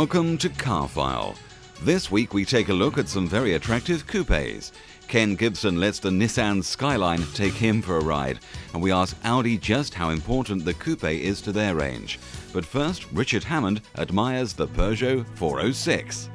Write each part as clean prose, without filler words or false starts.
Welcome to Car File. This week we take a look at some very attractive coupes. Ken Gibson lets the Nissan Skyline take him for a ride, and we ask Audi just how important the coupe is to their range. But first, Richard Hammond admires the Peugeot 406.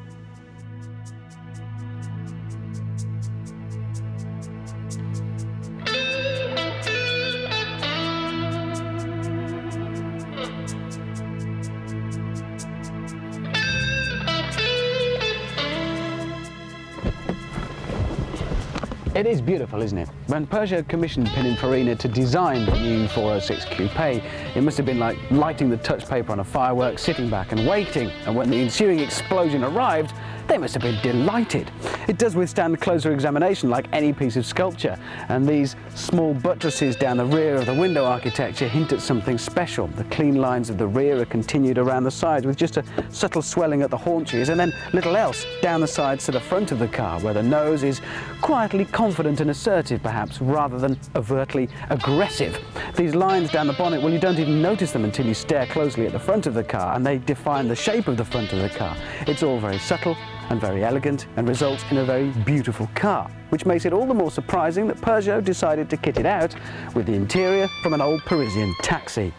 It is beautiful, isn't it? When Peugeot commissioned Pininfarina to design the new 406 Coupe, it must have been like lighting the touch paper on a firework, sitting back and waiting. And when the ensuing explosion arrived, they must have been delighted. It does withstand closer examination like any piece of sculpture, and these small buttresses down the rear of the window architecture hint at something special. The clean lines of the rear are continued around the sides with just a subtle swelling at the haunches, and then little else down the sides to the front of the car, where the nose is quietly confident and assertive perhaps, rather than overtly aggressive. These lines down the bonnet, well, you don't even notice them until you stare closely at the front of the car, and they define the shape of the front of the car. It's all very subtle and very elegant, and results in a very beautiful car, which makes it all the more surprising that Peugeot decided to kit it out with the interior from an old Parisian taxi.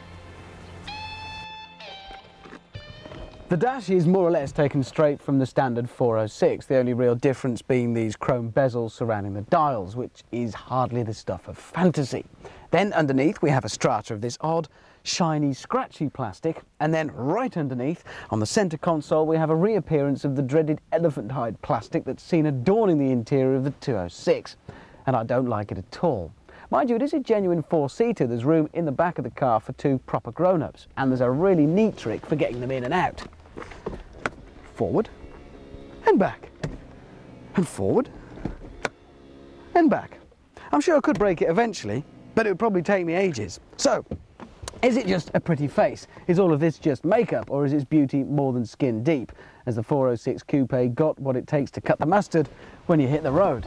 The dash is more or less taken straight from the standard 406, the only real difference being these chrome bezels surrounding the dials, which is hardly the stuff of fantasy. Then underneath we have a strata of this odd, shiny, scratchy plastic, and then right underneath, on the centre console, we have a reappearance of the dreaded elephant hide plastic that's seen adorning the interior of the 206, and I don't like it at all. Mind you, it is a genuine four-seater. There's room in the back of the car for two proper grown-ups, and there's a really neat trick for getting them in and out. Forward and back, and forward and back. I'm sure I could break it eventually, but it would probably take me ages. So, is it just a pretty face? Is all of this just makeup, or is its beauty more than skin deep? Has the 406 Coupe got what it takes to cut the mustard when you hit the road?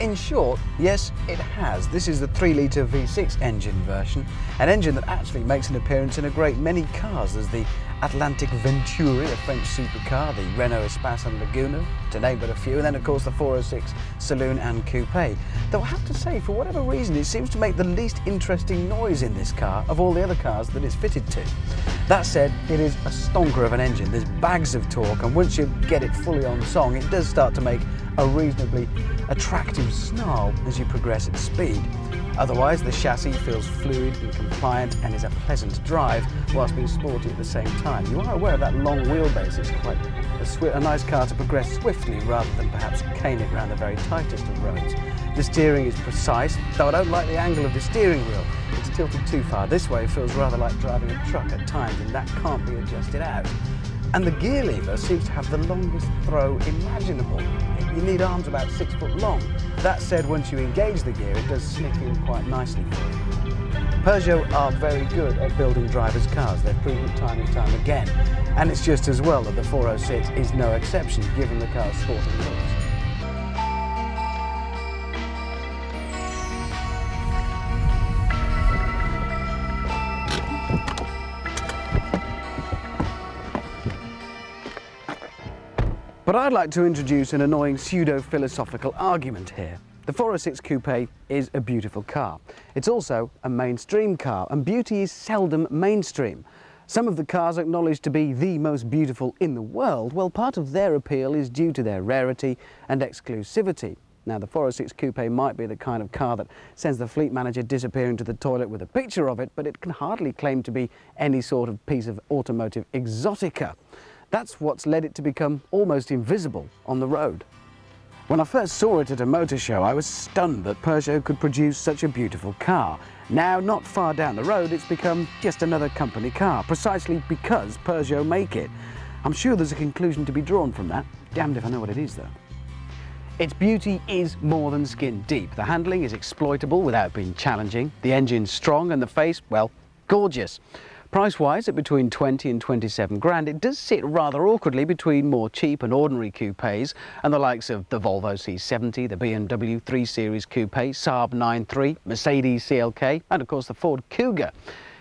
In short, yes, it has. This is the 3-litre V6 engine version, an engine that actually makes an appearance in a great many cars. There's the Atlantic Venturi, a French supercar, the Renault Espace and Laguna, to name but a few, and then of course the 406 Saloon and Coupe. Though I have to say, for whatever reason, it seems to make the least interesting noise in this car of all the other cars that it's fitted to. That said, it is a stonker of an engine. There's bags of torque, and once you get it fully on song, it does start to make a reasonably attractive snarl as you progress at speed. Otherwise, the chassis feels fluid and compliant and is a pleasant drive whilst being sporty at the same time. You are aware of that long wheelbase. It's quite a nice car to progress swiftly rather than perhaps cane it around the very tightest of roads. The steering is precise, though I don't like the angle of the steering wheel. It's tilted too far this way. It feels rather like driving a truck at times, and that can't be adjusted out. And the gear lever seems to have the longest throw imaginable. You need arms about 6 foot long. That said, once you engage the gear, it does sneak in quite nicely for you. Peugeot are very good at building drivers' cars. They've proven it time and time again. And it's just as well that the 406 is no exception, given the car's sporting looks. But I'd like to introduce an annoying pseudo-philosophical argument here. The 406 Coupe is a beautiful car. It's also a mainstream car, and beauty is seldom mainstream. Some of the cars acknowledged to be the most beautiful in the world, well, part of their appeal is due to their rarity and exclusivity. Now, the 406 Coupe might be the kind of car that sends the fleet manager disappearing to the toilet with a picture of it, but it can hardly claim to be any sort of piece of automotive exotica. That's what's led it to become almost invisible on the road. When I first saw it at a motor show, I was stunned that Peugeot could produce such a beautiful car. Now, not far down the road, it's become just another company car, precisely because Peugeot make it. I'm sure there's a conclusion to be drawn from that. Damned if I know what it is, though. Its beauty is more than skin deep. The handling is exploitable without being challenging. The engine's strong, and the face, well, gorgeous. Price-wise, at between 20 and 27 grand, it does sit rather awkwardly between more cheap and ordinary coupes and the likes of the Volvo C70, the BMW 3 Series Coupe, Saab 9.3, Mercedes CLK, and of course the Ford Kuga.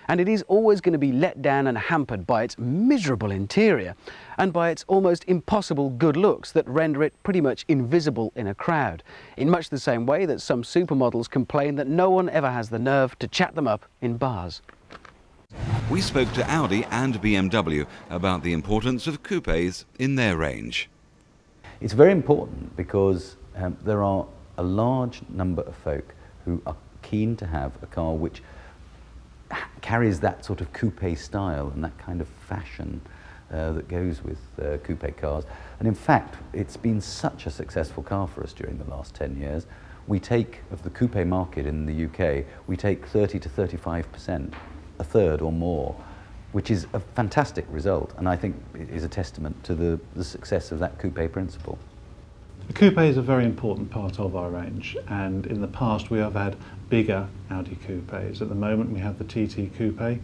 And it is always going to be let down and hampered by its miserable interior and by its almost impossible good looks that render it pretty much invisible in a crowd, in much the same way that some supermodels complain that no one ever has the nerve to chat them up in bars. We spoke to Audi and BMW about the importance of coupes in their range. It's very important because there are a large number of folk who are keen to have a car which carries that sort of coupe style and that kind of fashion that goes with coupe cars. And in fact, it's been such a successful car for us during the last 10 years. We take, of the coupe market in the UK, we take 30 to 35%, a third or more, which is a fantastic result, and I think it is a testament to the success of that coupe principle. The coupe is a very important part of our range, and in the past we have had bigger Audi coupes. At the moment we have the TT coupe,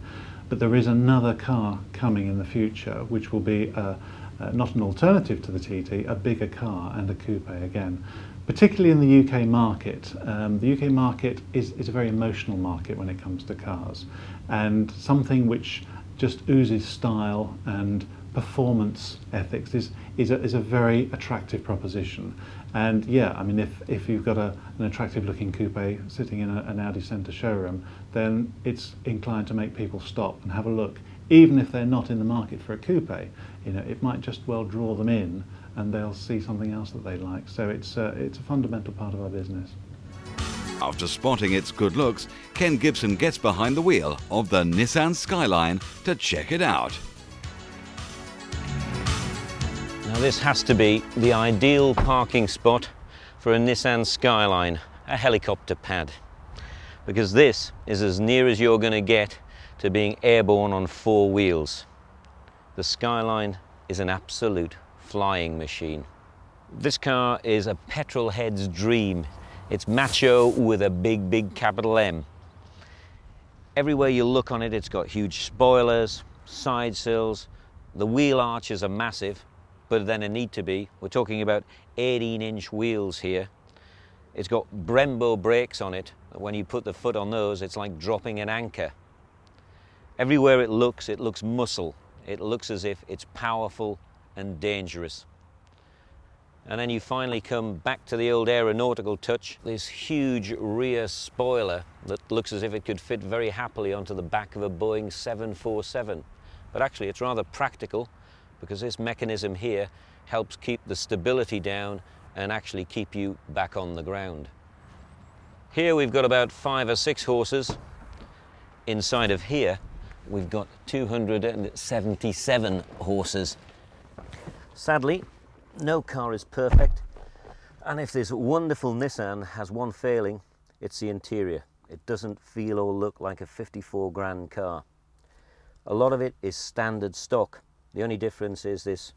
but there is another car coming in the future which will be not an alternative to the TT, a bigger car and a coupe again. Particularly in the UK market. The UK market is a very emotional market when it comes to cars, and something which just oozes style and performance ethics is a very attractive proposition. And yeah, I mean, if you've got an attractive looking coupe sitting in an Audi Centre showroom, then it's inclined to make people stop and have a look. Even if they're not in the market for a coupe, you know, it might just well draw them in and they'll see something else that they like. So it's a fundamental part of our business. After spotting its good looks, Ken Gibson gets behind the wheel of the Nissan Skyline to check it out. Now this has to be the ideal parking spot for a Nissan Skyline, a helicopter pad, because this is as near as you're going to get to being airborne on four wheels. The Skyline is an absolute flying machine. This car is a petrol head's dream. It's macho with a big capital M. Everywhere you look on it, it's got huge spoilers, side sills, the wheel arches are massive, but then a need to be. We're talking about 18-inch wheels here. It's got Brembo brakes on it. When you put the foot on those, it's like dropping an anchor. Everywhere it looks muscle. It looks as if it's powerful and dangerous. And then you finally come back to the old aeronautical touch, this huge rear spoiler that looks as if it could fit very happily onto the back of a Boeing 747. But actually it's rather practical, because this mechanism here helps keep the stability down and actually keep you back on the ground. Here we've got about 5 or 6 horses. Inside of here we've got 277 horses. Sadly, no car is perfect, and if this wonderful Nissan has one failing, it's the interior. It doesn't feel or look like a 54 grand car. A lot of it is standard stock. The only difference is this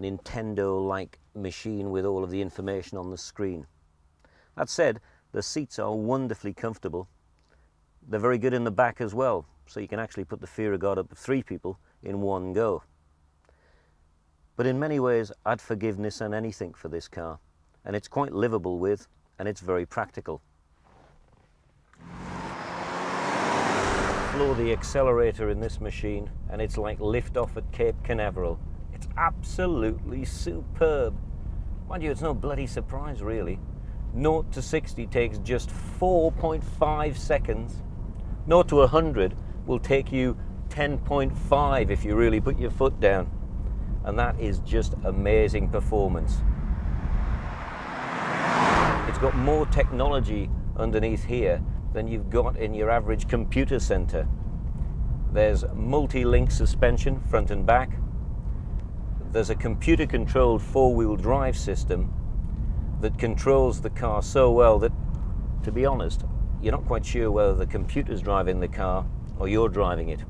Nintendo-like machine with all of the information on the screen. That said, the seats are wonderfully comfortable. They're very good in the back as well, so you can actually put the fear of God up to 3 people in one go. But in many ways, I'd forgive Nissan anything for this car, and it's quite livable with, and it's very practical. Floor the accelerator in this machine, and it's like lift-off at Cape Canaveral. It's absolutely superb. Mind you, it's no bloody surprise, really. 0 to 60 takes just 4.5 seconds. 0 to 100 will take you 10.5 if you really put your foot down. And that is just amazing performance. It's got more technology underneath here than you've got in your average computer center. There's multi-link suspension front and back. There's a computer-controlled 4-wheel drive system that controls the car so well that, to be honest, you're not quite sure whether the computer's driving the car or you're driving it.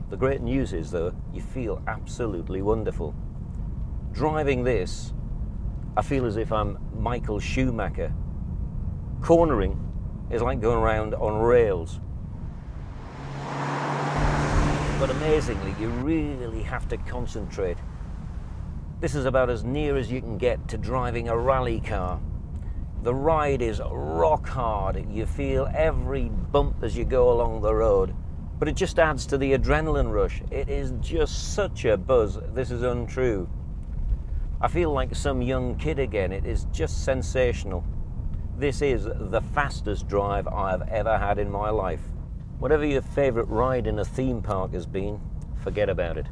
The great news is, though, you feel absolutely wonderful. Driving this, I feel as if I'm Michael Schumacher. Cornering is like going around on rails. But amazingly, you really have to concentrate. This is about as near as you can get to driving a rally car. The ride is rock hard. You feel every bump as you go along the road. but it just adds to the adrenaline rush. It is just such a buzz. This is untrue. I feel like some young kid again. It is just sensational. This is the fastest drive I've ever had in my life. Whatever your favourite ride in a theme park has been, forget about it.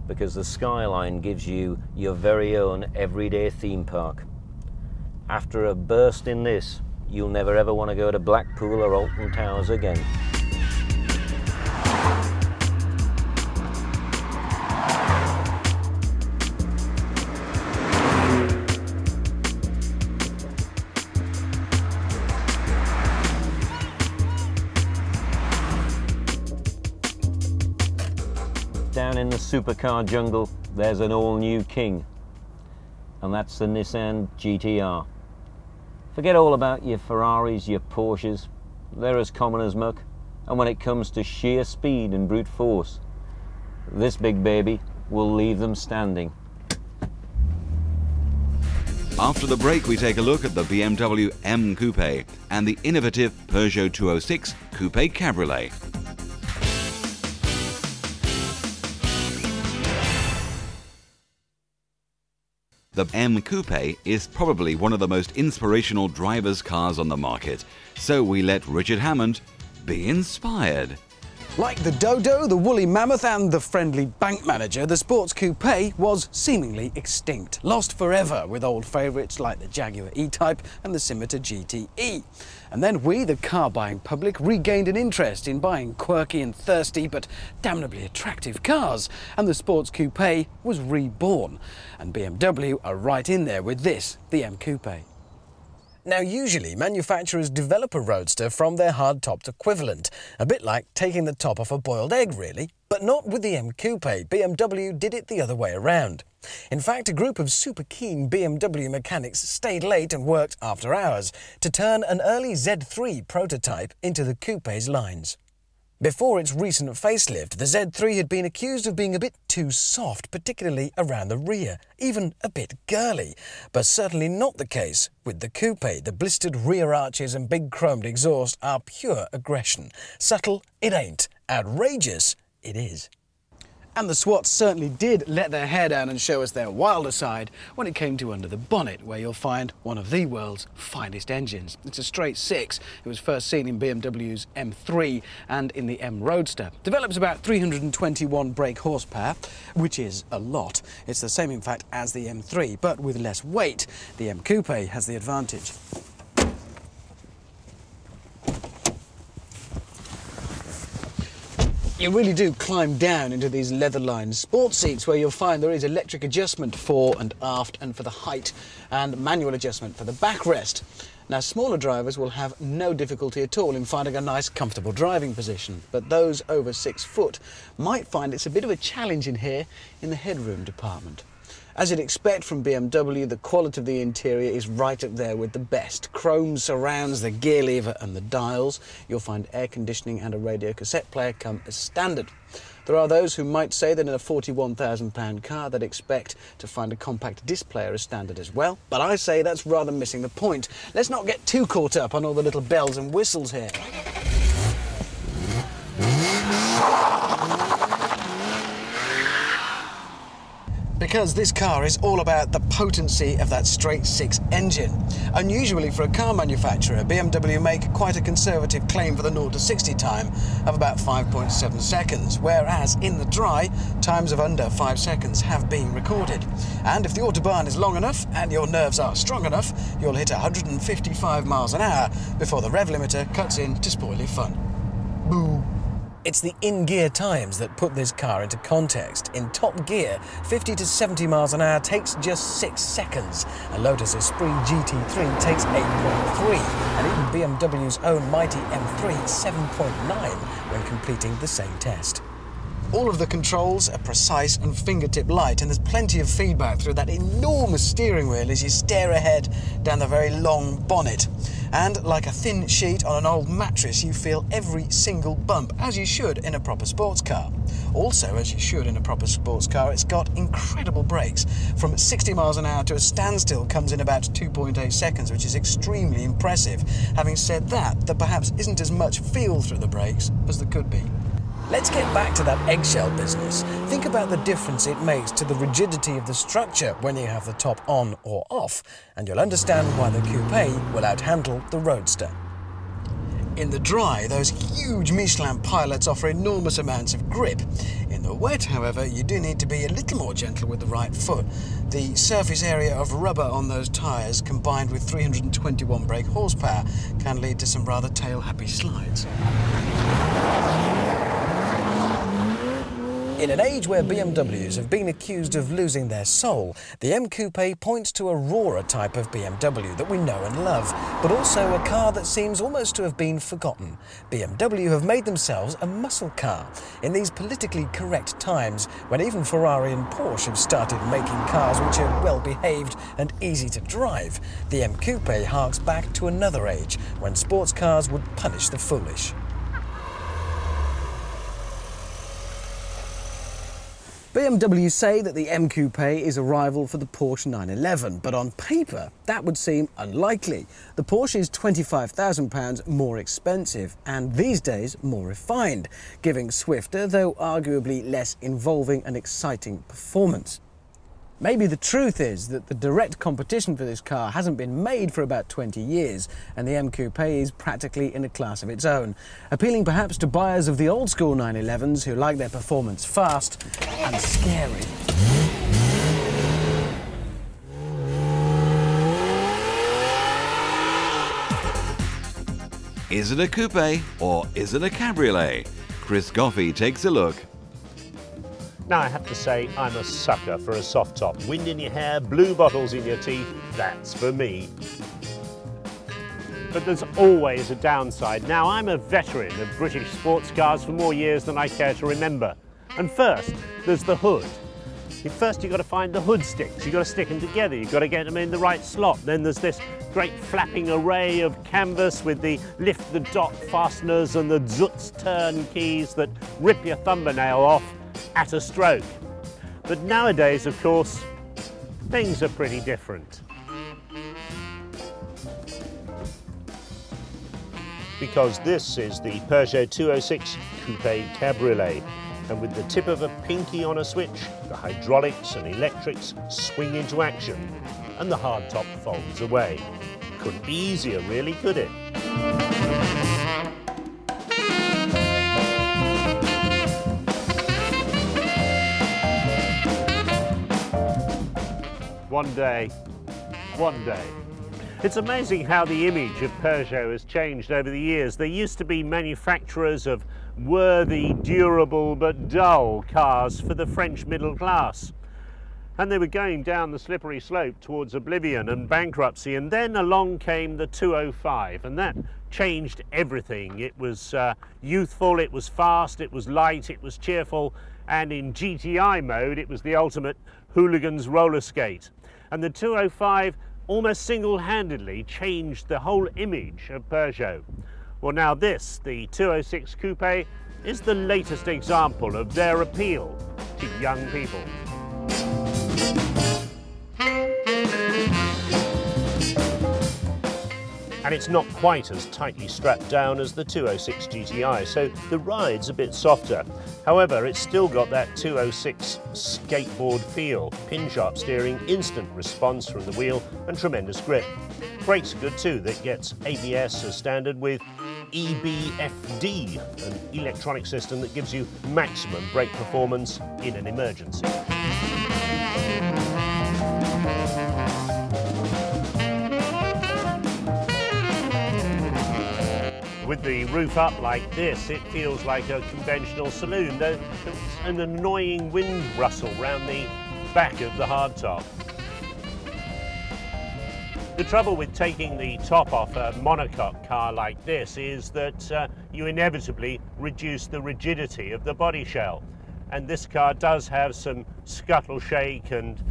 Because the Skyline gives you your very own everyday theme park. After a burst in this, you'll never ever want to go to Blackpool or Alton Towers again. Down in the supercar jungle, there's an all-new king, and that's the Nissan GTR. Forget all about your Ferraris, your Porsches. They're as common as muck. And when it comes to sheer speed and brute force, this big baby will leave them standing. After the break, we take a look at the BMW M Coupe and the innovative Peugeot 206 Coupe Cabriolet. The M Coupe is probably one of the most inspirational driver's cars on the market, so we let Richard Hammond be inspired. Like the Dodo, the woolly mammoth and the friendly bank manager, the sports coupe was seemingly extinct, lost forever with old favourites like the Jaguar E-Type and the Scimitar GTE. And then we, the car-buying public, regained an interest in buying quirky and thirsty but damnably attractive cars, and the sports coupe was reborn. And BMW are right in there with this, the M Coupe. Now, usually manufacturers develop a roadster from their hard-topped equivalent, a bit like taking the top off a boiled egg, really. But not with the M Coupe. BMW did it the other way around. In fact, a group of super keen BMW mechanics stayed late and worked after hours to turn an early Z3 prototype into the coupe's lines. Before its recent facelift, the Z3 had been accused of being a bit too soft, particularly around the rear, even a bit girly. But certainly not the case with the coupe. The blistered rear arches and big chromed exhaust are pure aggression. Subtle, it ain't. Outrageous, it is. And the SWATs certainly did let their hair down and show us their wilder side when it came to under the bonnet, where you'll find one of the world's finest engines. It's a straight six. It was first seen in BMW's M3 and in the M Roadster. Develops about 321 brake horsepower, which is a lot. It's the same, in fact, as the M3, but with less weight. The M Coupe has the advantage. You really do climb down into these leather-lined sports seats where you'll find there is electric adjustment fore and aft and for the height, and manual adjustment for the backrest. Now, smaller drivers will have no difficulty at all in finding a nice, comfortable driving position, but those over 6 foot might find it's a bit of a challenge in here in the headroom department. As you'd expect from BMW, the quality of the interior is right up there with the best. Chrome surrounds the gear lever and the dials. You'll find air conditioning and a radio cassette player come as standard. There are those who might say that in a £41,000 car they'd expect to find a compact disc player as standard as well, but I say that's rather missing the point. Let's not get too caught up on all the little bells and whistles here. Because this car is all about the potency of that straight six engine. Unusually for a car manufacturer, BMW make quite a conservative claim for the 0 to 60 time of about 5.7 seconds, whereas in the dry, times of under 5 seconds have been recorded. And if the Autobahn is long enough and your nerves are strong enough, you'll hit 155 miles an hour before the rev limiter cuts in to spoil your fun. Boo! It's the in-gear times that put this car into context. In top gear, 50 to 70 miles an hour takes just 6 seconds. A Lotus Esprit GT3 takes 8.3, and even BMW's own mighty M3 7.9 when completing the same test. All of the controls are precise and fingertip light, and there's plenty of feedback through that enormous steering wheel as you stare ahead down the very long bonnet. And like a thin sheet on an old mattress, you feel every single bump, as you should in a proper sports car. Also, as you should in a proper sports car, it's got incredible brakes. From 60 miles an hour to a standstill comes in about 2.8 seconds, which is extremely impressive. Having said that, there perhaps isn't as much feel through the brakes as there could be. Let's get back to that eggshell business. Think about the difference it makes to the rigidity of the structure when you have the top on or off, and you'll understand why the coupe will outhandle the Roadster. In the dry, those huge Michelin pilots offer enormous amounts of grip. In the wet, however, you do need to be a little more gentle with the right foot. The surface area of rubber on those tyres, combined with 321 brake horsepower, can lead to some rather tail-happy slides. In an age where BMWs have been accused of losing their soul, the M Coupe points to a rawer type of BMW that we know and love, but also a car that seems almost to have been forgotten. BMW have made themselves a muscle car. In these politically correct times, when even Ferrari and Porsche have started making cars which are well behaved and easy to drive, the M Coupe harks back to another age, when sports cars would punish the foolish. BMW say that the M Coupe is a rival for the Porsche 911, but on paper that would seem unlikely. The Porsche is £25,000 more expensive and these days more refined, giving swifter, though arguably less involving and exciting performance. Maybe the truth is that the direct competition for this car hasn't been made for about 20 years, and the M Coupe is practically in a class of its own, appealing perhaps to buyers of the old school 911s who like their performance fast and scary. Is it a coupe or is it a cabriolet? Chris Goffey takes a look. Now, I have to say, I'm a sucker for a soft top. Wind in your hair, blue bottles in your teeth, that's for me. But there's always a downside. Now, I'm a veteran of British sports cars for more years than I care to remember. And first, there's the hood. First, you've got to find the hood sticks. You've got to stick them together. You've got to get them in the right slot. Then there's this great flapping array of canvas with the lift the dot fasteners and the Zutz turn keys that rip your thumbnail off at a stroke. But nowadays, of course, things are pretty different. Because this is the Peugeot 206 Coupe Cabriolet, and with the tip of a pinky on a switch, the hydraulics and electrics swing into action, and the hardtop folds away. Couldn't be easier, really, could it? One day. It's amazing how the image of Peugeot has changed over the years. They used to be manufacturers of worthy, durable but dull cars for the French middle class. And they were going down the slippery slope towards oblivion and bankruptcy, and then along came the 205, and that changed everything. It was youthful, it was fast, it was light, it was cheerful, and in GTI mode it was the ultimate hooligan's roller skate. And the 205 almost single-handedly changed the whole image of Peugeot. Well, now this, the 206 Coupe, is the latest example of their appeal to young people. And it's not quite as tightly strapped down as the 206 GTI, so the ride's a bit softer. However, it's still got that 206 skateboard feel, pin-sharp steering, instant response from the wheel, and tremendous grip. Brakes are good too. That gets ABS as standard with EBFD, an electronic system that gives you maximum brake performance in an emergency. With the roof up like this, it feels like a conventional saloon, though there's an annoying wind rustle round the back of the hardtop. The trouble with taking the top off a monocoque car like this is that you inevitably reduce the rigidity of the body shell. And this car does have some scuttle shake and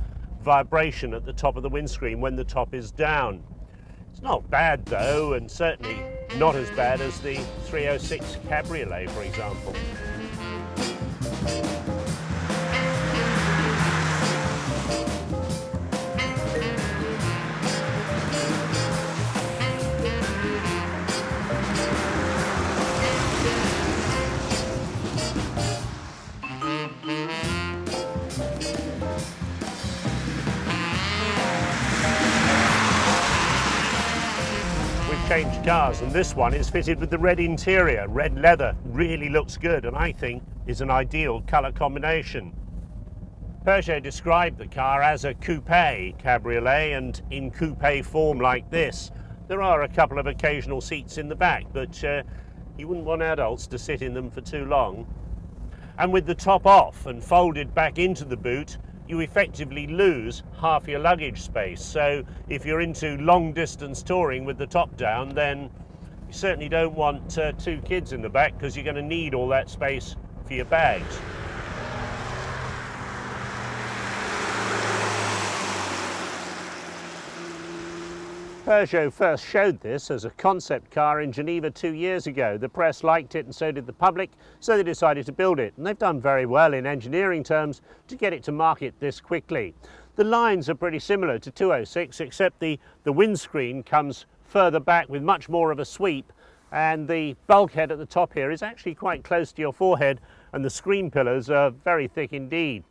vibration at the top of the windscreen when the top is down. It's not bad though, and certainly not as bad as the 306 Cabriolet, for example. changed cars, and this one is fitted with the red interior. Red leather really looks good and I think is an ideal colour combination. Peugeot described the car as a coupe cabriolet, and in coupe form like this. There are a couple of occasional seats in the back, but you wouldn't want adults to sit in them for too long. And with the top off and folded back into the boot, you effectively lose half your luggage space. So if you're into long distance touring with the top down, then you certainly don't want 2 kids in the back, because you're going to need all that space for your bags. Peugeot first showed this as a concept car in Geneva 2 years ago. The press liked it and so did the public, so they decided to build it. And they've done very well in engineering terms to get it to market this quickly. The lines are pretty similar to 206, except the windscreen comes further back with much more of a sweep, and the bulkhead at the top here is actually quite close to your forehead, and the screen pillars are very thick indeed.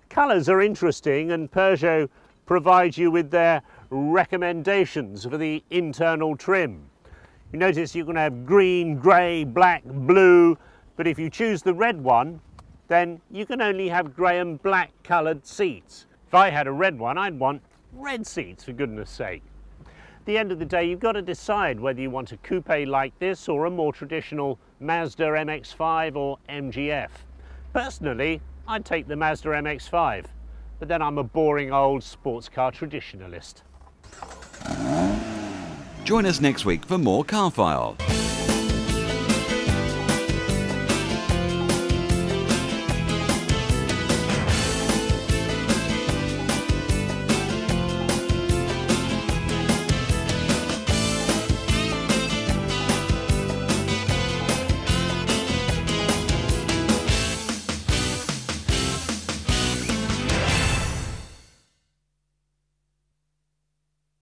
The colours are interesting, and Peugeot provides you with their recommendations for the internal trim. You notice you can have green, grey, black, blue, but if you choose the red one, then you can only have grey and black coloured seats. If I had a red one, I'd want red seats, for goodness sake. At the end of the day, you've got to decide whether you want a coupe like this or a more traditional Mazda MX-5 or MGF. Personally, I'd take the Mazda MX-5, but then I'm a boring old sports car traditionalist. Join us next week for more Car File.